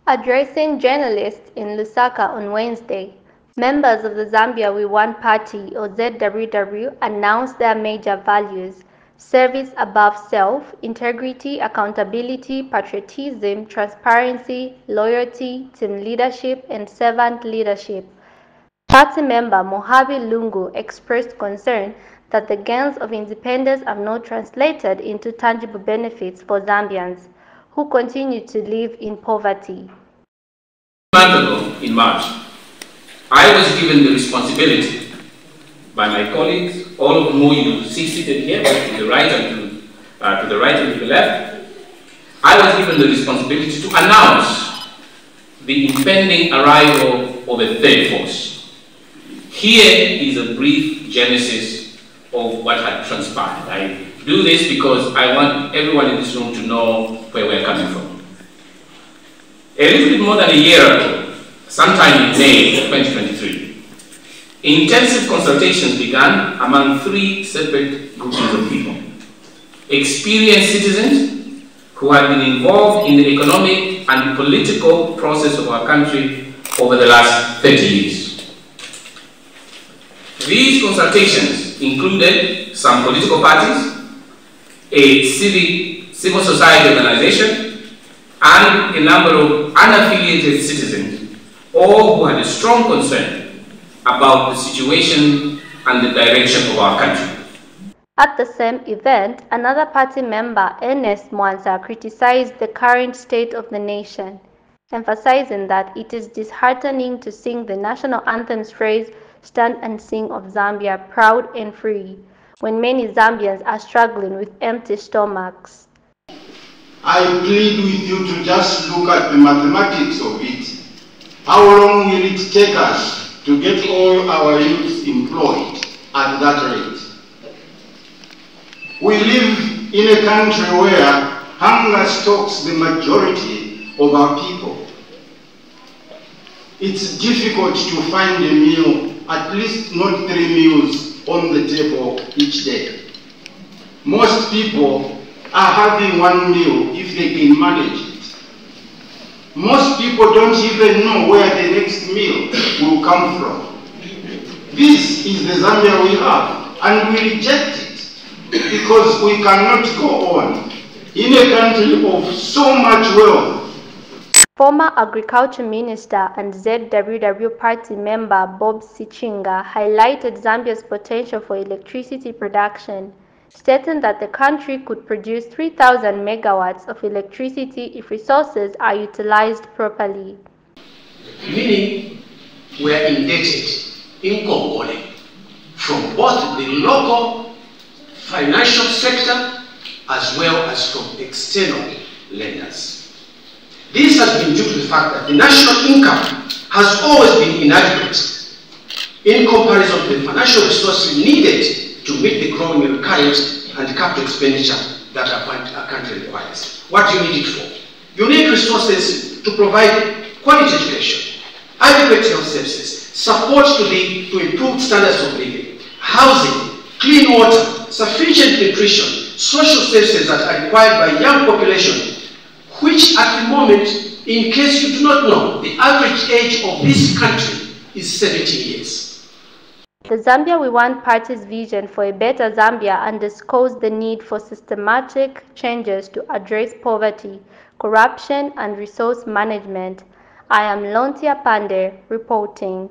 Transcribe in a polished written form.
Addressing journalists in Lusaka on Wednesday, members of the Zambia We Want Party or ZWW announced their major values: service above self, integrity, accountability, patriotism, transparency, loyalty, team leadership, and servant leadership. Party member Mohabi Lungu expressed concern that the gains of independence have not translated into tangible benefits for Zambians, who continue to live in poverty. A month ago, in March, I was given the responsibility by my colleagues, all of whom you see seated here, both to the right and to the left. I was given the responsibility to announce the impending arrival of a third force. Here is a brief genesis of what had transpired. I do this because I want everyone in this room to know where we're coming from. A little bit more than a year ago, sometime in May 2023, intensive consultations began among three separate groups of people. Experienced citizens who had been involved in the economic and political process of our country over the last 30 years. These consultations included some political parties, a civil society organization, and a number of unaffiliated citizens, all who had a strong concern about the situation and the direction of our country. At the same event, another party member, Ernest Mwanza, criticized the current state of the nation, emphasizing that it is disheartening to sing the national anthem's phrase, "Stand and sing of Zambia, proud and free," when many Zambians are struggling with empty stomachs. I plead with you to just look at the mathematics of it. How long will it take us to get all our youth employed at that rate? We live in a country where hunger stalks the majority of our people. It's difficult to find a meal, at least not 3 meals on the table each day. Most people are having 1 meal if they can manage it. Most people don't even know where the next meal will come from. This is the Zambia we have, and we reject it because we cannot go on in a country of so much wealth. Former Agriculture Minister and ZWW Party member Bob Sichinga highlighted Zambia's potential for electricity production, stating that the country could produce 3,000 megawatts of electricity if resources are utilized properly. Meaning, we are indebted in Congole from both the local financial sector as well as from external lenders. This has been due to the fact that the national income has always been inadequate in comparison to the financial resources needed to meet the growing recurrent and capital expenditure that our country requires. What do you need it for? You need resources to provide quality education, adequate health services, support to improved standards of living, housing, clean water, sufficient nutrition, social services that are required by young population, which at the moment, in case you do not know, the average age of this country is 70 years. The Zambia We Want Party's vision for a better Zambia underscores the need for systematic changes to address poverty, corruption, and resource management. I am Lontia Pande, reporting.